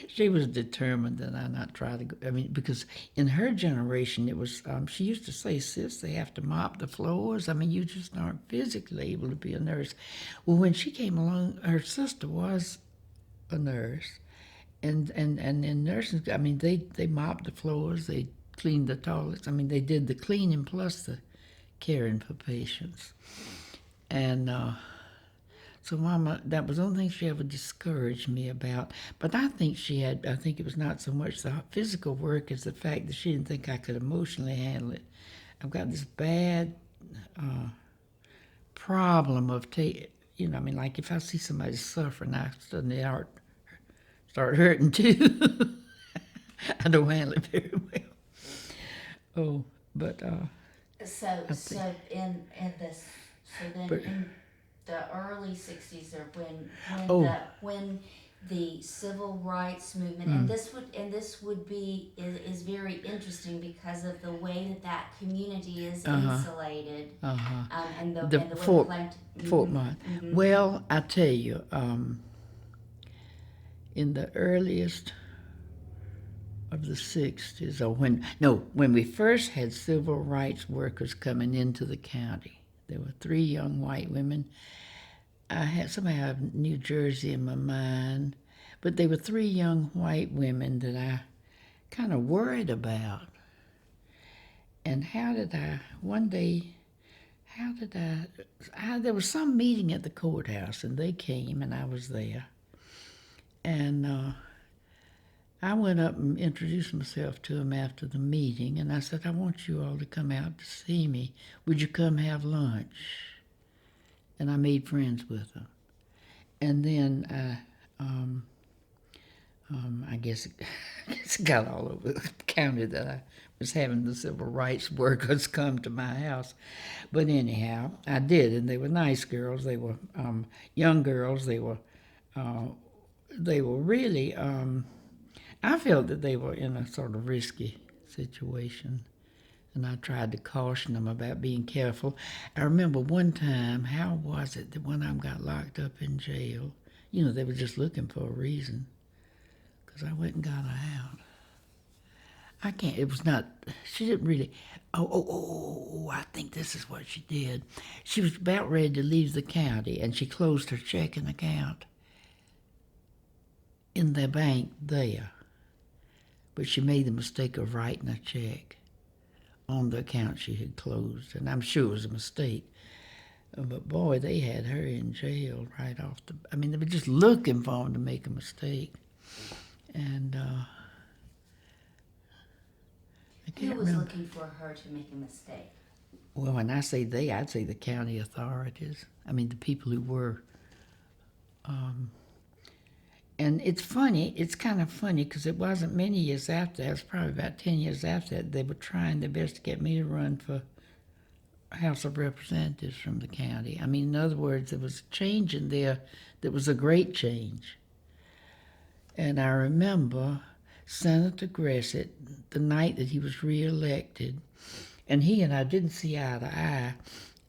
she was determined that I not try to go. I mean, because in her generation, it was, she used to say, sis, they have to mop the floors. I mean, you just aren't physically able to be a nurse. Well, when she came along, her sister was a nurse, and in nursing, I mean, they mopped the floors, they cleaned the toilets. I mean, they did the cleaning plus the caring for patients. And so Mama, that was the only thing she ever discouraged me about. But I think it was not so much the physical work as the fact that she didn't think I could emotionally handle it. I've got this bad problem of like if I see somebody suffering, I suddenly start hurting too. I don't handle it very well. Oh, but So in the early '60s, or when the civil rights movement, and this would be is very interesting because of the way that community is insulated, and the Fort women Mott. Well, I tell you, in the earliest of the '60s, or when we first had civil rights workers coming into the county, there were 3 young white women. I had somehow New Jersey in my mind, but they were 3 young white women that I kind of worried about. And there was some meeting at the courthouse, and they came, and I was there. And I went up and introduced myself to them after the meeting, and I said, I want you all to come out to see me. Would you come have lunch? And I made friends with them. And then I guess it got all over the county that I was having the civil rights workers come to my house. But anyhow, I did, and they were nice girls. They were young girls. They were really, I felt that they were in a sort of risky situation. And I tried to caution them about being careful. I remember one time, how was it that one of them got locked up in jail? They were just looking for a reason. because I went and got her out. I can't, it was not, she didn't really, I think this is what she did. She was about ready to leave the county, and she closed her checking account in the bank there. But she made the mistake of writing a check on the account she had closed, and I'm sure it was a mistake. But boy, they had her in jail right off the, I mean, they were just looking for him to make a mistake. And I Who can't was remember. looking for her to make a mistake? Well, when I say they, I'd say the county authorities. I mean, the people who were. And it's funny, it's kind of funny, because it wasn't many years after that, it was probably about 10 years after that, they were trying their best to get me to run for House of Representatives from the county. I mean, in other words, there was a change in there that was a great change. And I remember Senator Gressett, the night that he was reelected, and he and I didn't see eye to eye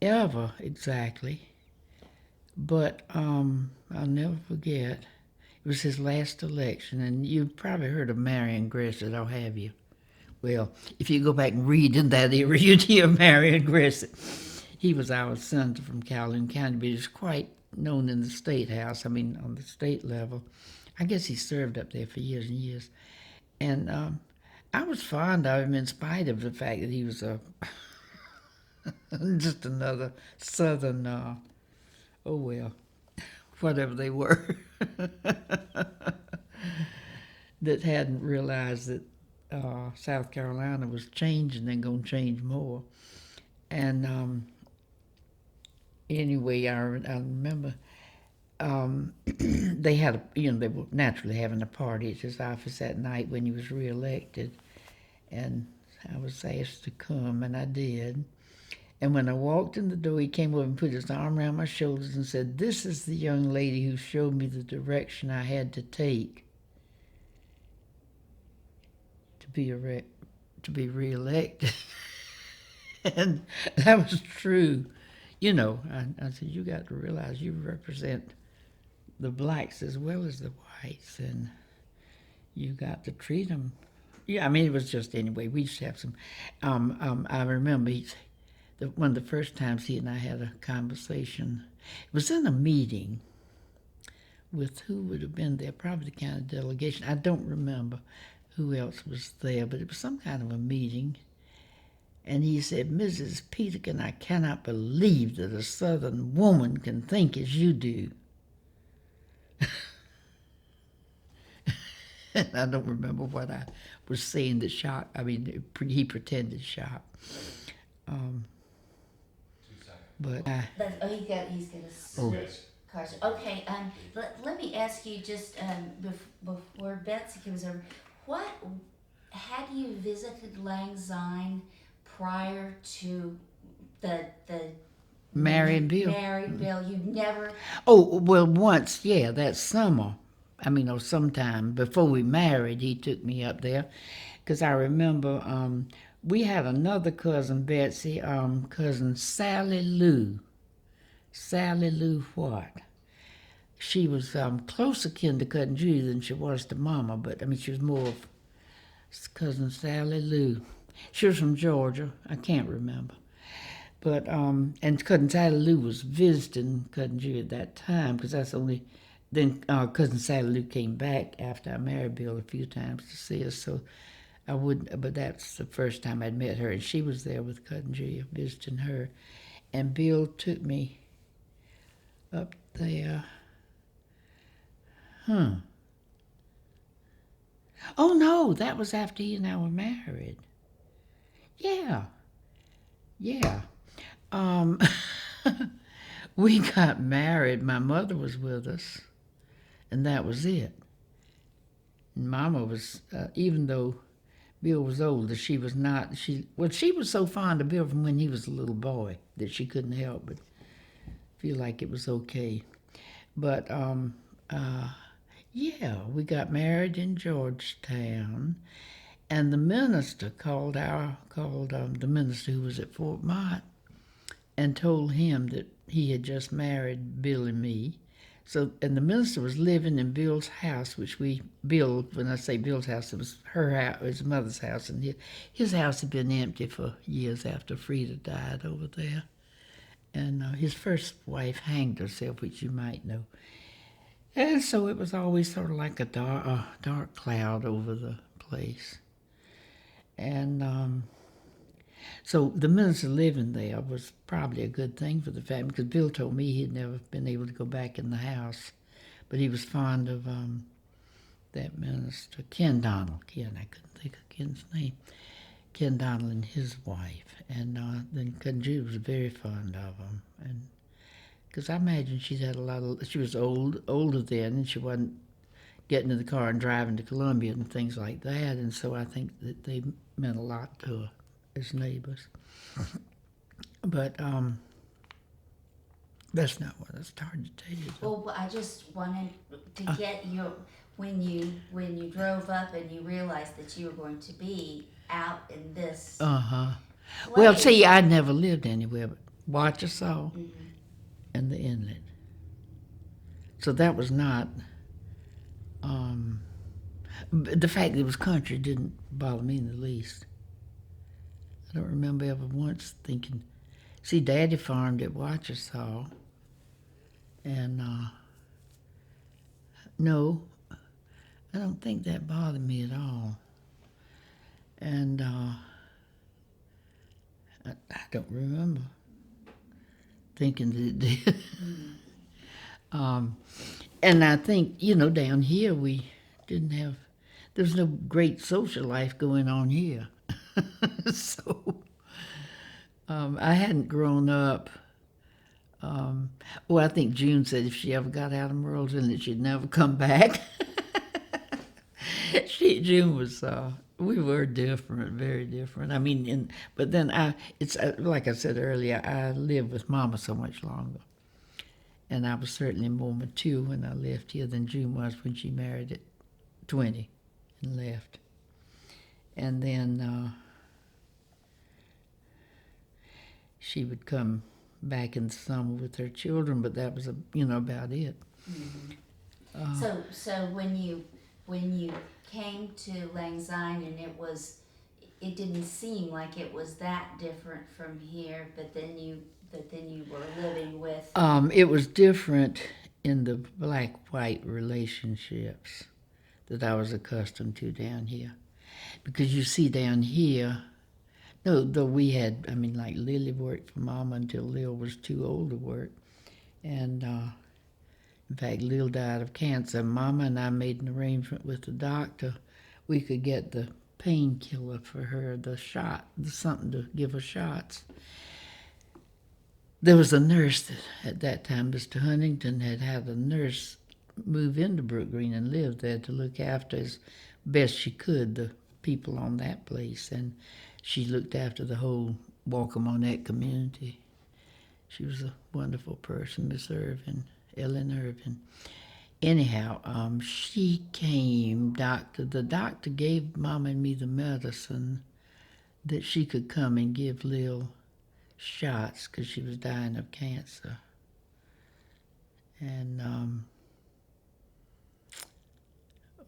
ever exactly, but I'll never forget. It was his last election, and you've probably heard of Marion Gressett, I'll have you. Well, if you go back and read in that era, you'd hear Marion Gressett. He was our senator from Calhoun County, but he was quite known in the state house, I mean, on the state level. I guess he served up there for years and years. And I was fond of him in spite of the fact that he was just another Southern, oh well, whatever they were, that hadn't realized that South Carolina was changing and going to change more. And anyway, I remember they had, they were naturally having a party at his office that night when he was reelected. And I was asked to come, and I did. And when I walked in the door, he came over and put his arm around my shoulders and said, "This is the young lady who showed me the direction I had to take to be reelected." And that was true. I said, "You got to realize you represent the blacks as well as the whites, and you got to treat them." Yeah, I mean, it was just, anyway, we used to have some, I remember one of the first times he and I had a conversation, it was in a meeting with who would have been there, probably the county delegation. I don't remember who else was there, but it was some kind of a meeting. And he said, "Mrs. Peterkin, I cannot believe that a Southern woman can think as you do." And I don't remember what I was saying that shocked. I mean, he pretended shocked. 2 seconds. But He's got to switch cars. Okay, let me ask you just before Betsy comes over, had you visited Lang Syne prior to the Marion Bill. Married Bill? You never. Oh, well, once, yeah, that summer. I mean, or sometime before we married, he took me up there. Because I remember we had another cousin, Betsy, cousin Sally Lou. Sally Lou what? She was closer kin to Cousin Judy than she was to Mama, but I mean, she was more of cousin Sally Lou. She was from Georgia. I can't remember. But, and cousin Sally Lou was visiting Cousin Judy at that time, because that's only, then cousin Sally Lou came back after I married Bill a few times to see us, so I wouldn't, but that's the first time I'd met her, and she was there with cousin Judy visiting her. And Bill took me up there. Oh, no, that was after he and I were married. Yeah. We got married. My mother was with us, and that was it. And Mama was, even though Bill was older, she was not, she was so fond of Bill from when he was a little boy that she couldn't help but feel like it was okay. But, yeah, we got married in Georgetown, and the minister called the minister who was at Fort Mott and told him that he had just married Bill and me. So, and the minister was living in Bill's house, which we built. When I say Bill's house, it was her house, it was his mother's house, and his house had been empty for years after Frida died over there. And his first wife hanged herself, which you might know. And so it was always sort of like a dark cloud over the place. And so the minister living there was probably a good thing for the family, because Bill told me he'd never been able to go back in the house. But he was fond of that minister, Ken Donald. I couldn't think of Ken's name. Ken Donald and his wife. And then Conju was very fond of him. And because I imagine she'd had she was older then, and she wasn't getting in the car and driving to Columbia and things like that. And so I think that they meant a lot to her as neighbors. But that's not what it's hard to tell you. Well, I just wanted to get your when you drove up and you realized that you were going to be out in this. Well, see, I'd never lived anywhere but Wachasaw and the inlet. So that was not. The fact that it was country didn't bother me in the least. I don't remember ever once thinking. See, Daddy farmed at Wachasaw, and no, I don't think that bothered me at all. And I don't remember thinking that it did. And I think, down here we didn't have, there was no great social life going on here. So I hadn't grown up. I think June said if she ever got out of Merle's Inlet, she'd never come back. June was, we were different, very different. I mean, but then it's like I said earlier, I lived with Mama so much longer. And I was certainly more mature when I left here than June was when she married at 20 and left. And then she would come back in the summer with her children, but that was about it. Mm-hmm. So when you came to Lang Syne, and it didn't seem like it was that different from here, but then you were living with. It was different in the black-white relationships that I was accustomed to down here. Because you see down here, though we had, like Lily worked for Mama until Lil was too old to work. And in fact, Lil died of cancer. Mama and I made an arrangement with the doctor. We could get the painkiller for her, the shot, something to give her shots. There was a nurse that, at that time, Mr. Huntington had a nurse move into Brook Green and live there to look after as best she could the people on that place. And she looked after the whole Walker-Monette community. She was a wonderful person, Miss Irvin, Ellen Irvin. Anyhow, she came, the doctor gave Mama and me the medicine that she could come and give Lil shots because she was dying of cancer. And,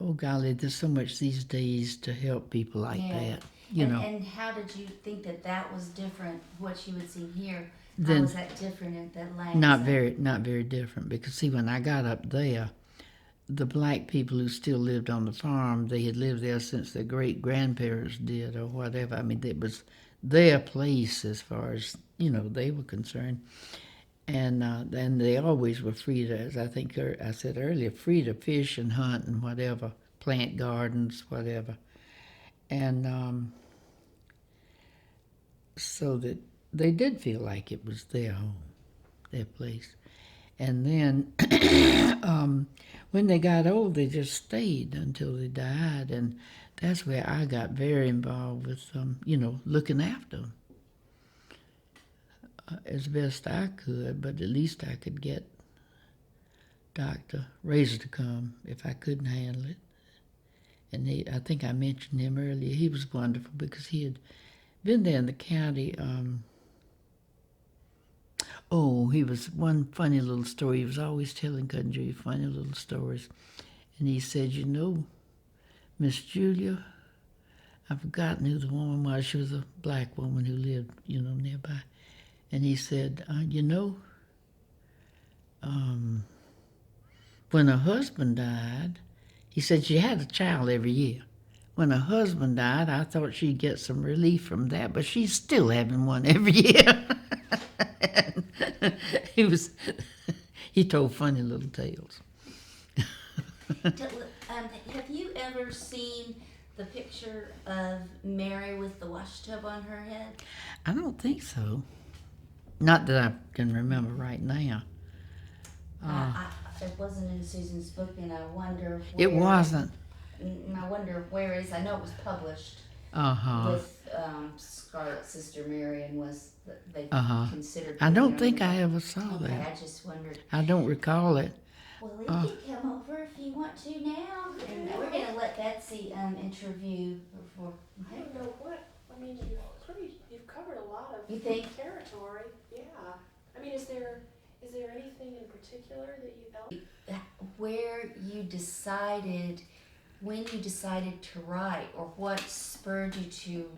oh golly, there's so much these days to help people like that, And how did you think that was different, what you would see here? How was that different at that Lang Syne? Not very different, because see, when I got up there, the black people who still lived on the farm, they had lived there since their great-grandparents did or whatever. It was their place as far as, they were concerned. And they always were free to, as I think I said earlier, free to fish and hunt and whatever, plant gardens, whatever. And so that they did feel like it was their home, their place. And then when they got old, they just stayed until they died. And that's where I got very involved with looking after them as best I could. But at least I could get Dr. Razor to come if I couldn't handle it. And I think I mentioned him earlier. He was wonderful because he had been there in the county. Oh, he was one funny little story. He was always telling Cousin Julia funny little stories. And he said, you know, Miss Julia, I've forgotten who the woman was. She was a black woman who lived, nearby. And he said, you know, when her husband died, he said she had a child every year. When her husband died, I thought she'd get some relief from that, but she's still having one every year. he was, he told funny little tales. Have you ever seen the picture of Mary with the wash tub on her head? I don't think so. Not that I can remember right now. It wasn't in Susan's book, and I wonder where. It wasn't. I wonder where it is. I know it was published with Scarlet Sister Mary, and was they considered. I don't think I ever saw Okay, that. I just wondered. I don't recall it. Well, you can come over if you want to now, and we're gonna let Betsy interview before. I don't know what, I mean, you've covered a lot of You think? territory, yeah. I mean, is there anything in particular that you felt? Where you decided, when you decided to write, or what spurred you to,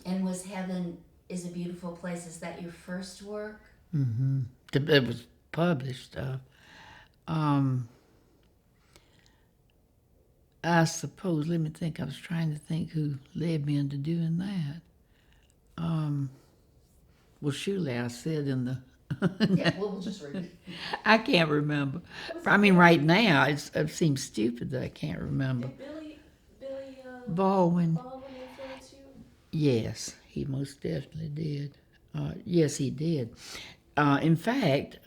and was Heaven is a Beautiful Place, is that your first work? It was published. I suppose, let me think, I was trying to think who led me into doing that. Well, surely I said in the... Yeah, we'll just read it. I can't remember. I mean, right now, it seems stupid that I can't remember. Did Billy Baldwin, influence you? yes, he most definitely did. Yes, he did. In fact,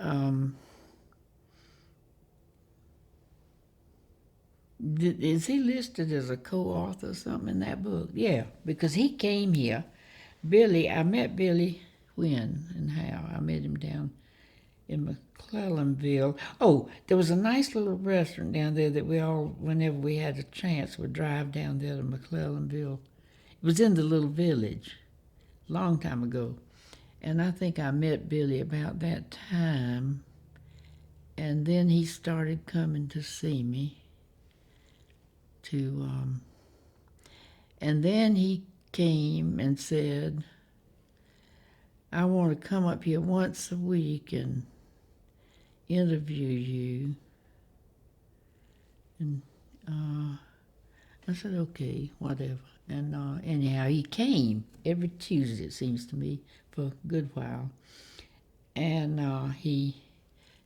is he listed as a co-author or something in that book? Yeah, because he came here. I met Billy when and how. I met him down in McClellanville. Oh, there was a nice little restaurant down there that we all, whenever we had a chance, would drive down there to McClellanville. It was in the little village, long time ago. And I think I met Billy about that time. And then he started coming to see me. And then he came and said, I want to come up here once a week and interview you. And I said, okay, whatever. And anyhow, he came every Tuesday, it seems to me, for a good while. And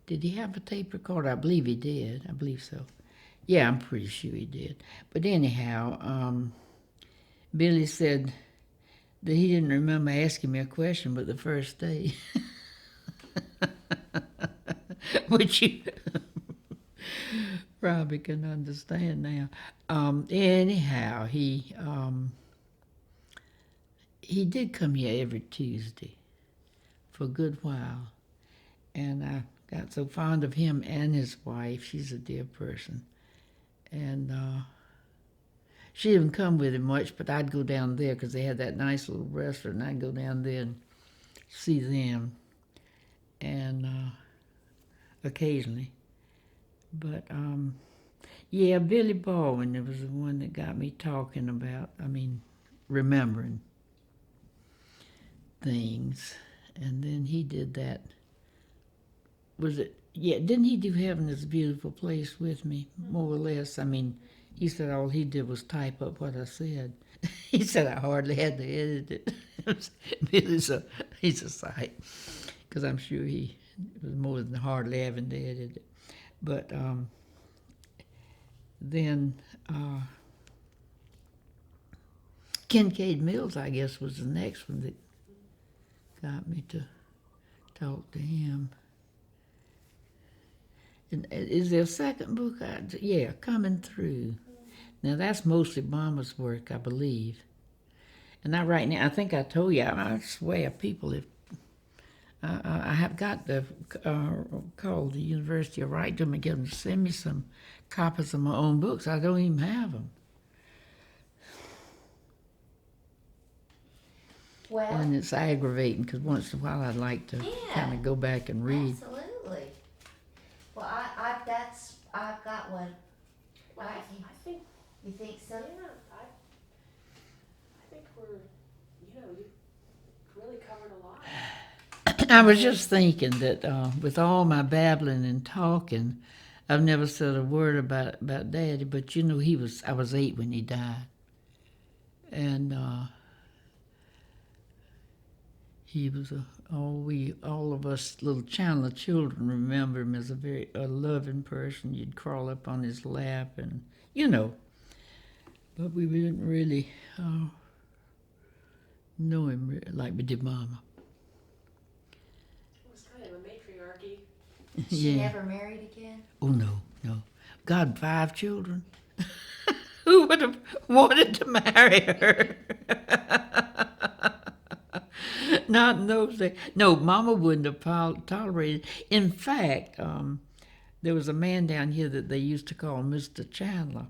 did he have a tape recorder? I believe he did. I believe so. Yeah, I'm pretty sure he did. But anyhow, Billy said that he didn't remember asking me a question but the first day. Which you probably can understand now. Anyhow, he did come here every Tuesday for a good while. And I got so fond of him and his wife. She's a dear person. And she didn't come with him much, but I'd go down there because they had that nice little restaurant. And I'd go down there and see them, and occasionally. But yeah, Billy Baldwin was the one that got me talking about. Remembering things, and then he did that. Was it? Yeah, didn't he do Heaven is a Beautiful Place with me, more or less? He said all he did was type up what I said. He said I hardly had to edit it. He's a sight, because I'm sure he was more than hardly having to edit it. But then Kincaid Mills, I guess, was the next one that got me to talk to him. And is there a second book? Yeah, Coming Through. Now that's mostly Mama's work, I believe. And right now, I think I told you, I swear, people, if I have got to call the University of write to them and get them to send me some copies of my own books. I don't even have them. Well, and it's aggravating because once in a while I'd like to Yeah. kind of go back and read. absolutely. Well, I've got one. Well, I think, You think so? yeah, I think you've really covered a lot. I was just thinking that with all my babbling and talking, I've never said a word about Daddy. But you know, I was 8 when he died, and he was all of us little Chandler children remember him as a loving person. You'd crawl up on his lap, and you know, but we didn't really know him like we did Mama. It was kind of a matriarchy. She Yeah. never married again? Oh, no. God, 5 children? Who would have wanted to marry her? Not in those days. No, Mama wouldn't have tolerated. In fact, there was a man down here that they used to call Mr. Chandler.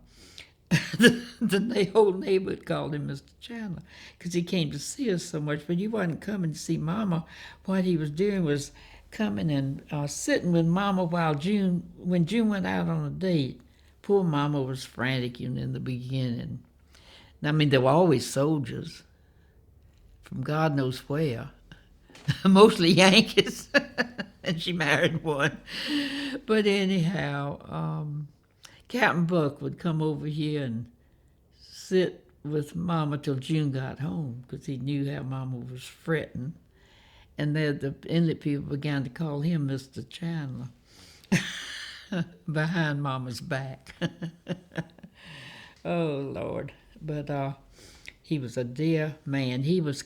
The whole neighborhood called him Mr. Chandler because he came to see us so much, but he wasn't coming to see Mama. What he was doing was coming and sitting with Mama when June went out on a date. Poor Mama was frantic in the beginning. I mean, there were always soldiers from God knows where, mostly Yankees, and she married one. But anyhow, Captain Buck would come over here and sit with Mama till June got home because he knew how Mama was fretting. And then the inlet people began to call him Mr. Chandler behind Mama's back. Oh, Lord. But he was a dear man. He was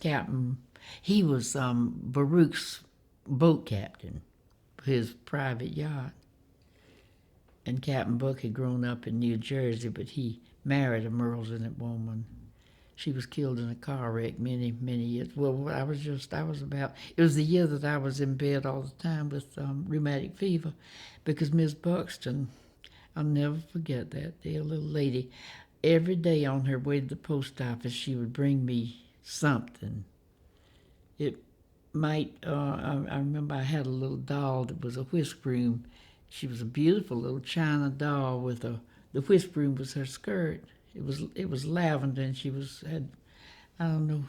Baruch's boat captain, his private yacht. And Captain Buck had grown up in New Jersey, but he married a Merle's-in-it woman. She was killed in a car wreck many, many years. Well, it was the year that I was in bed all the time with rheumatic fever because Miss Buxton, I'll never forget that dear little lady. Every day on her way to the post office, she would bring me something. It might, I remember I had a little doll that was a whisk broom. She was a beautiful little china doll with the whisk broom was her skirt. It was lavender, and she had I don't know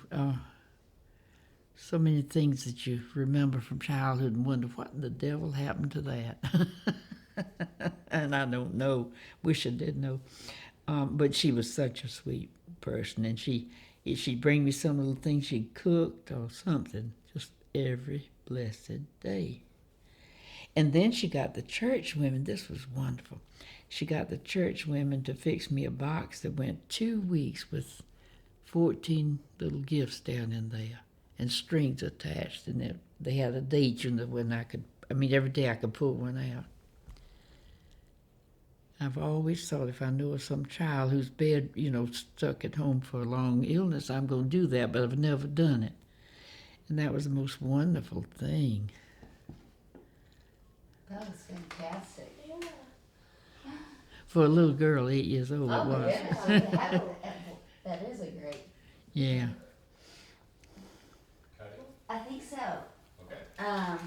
so many things that you remember from childhood and wonder what in the devil happened to that. And I don't know. Wish I did know. But she was such a sweet person, and she'd bring me some little things she'd cooked or something just every blessed day. And then she got the church women. This was wonderful. She got the church women to fix me a box that went 2 weeks with 14 little gifts down in there and strings attached. And they had a date, when every day I could pull one out. I've always thought if I know of some child who's stuck at home for a long illness, I'm going to do that, but I've never done it. And that was the most wonderful thing. That was fantastic. Yeah. For a little girl, 8 years old, it was. Yeah. That is a great. Yeah. Okay, I think so. okay.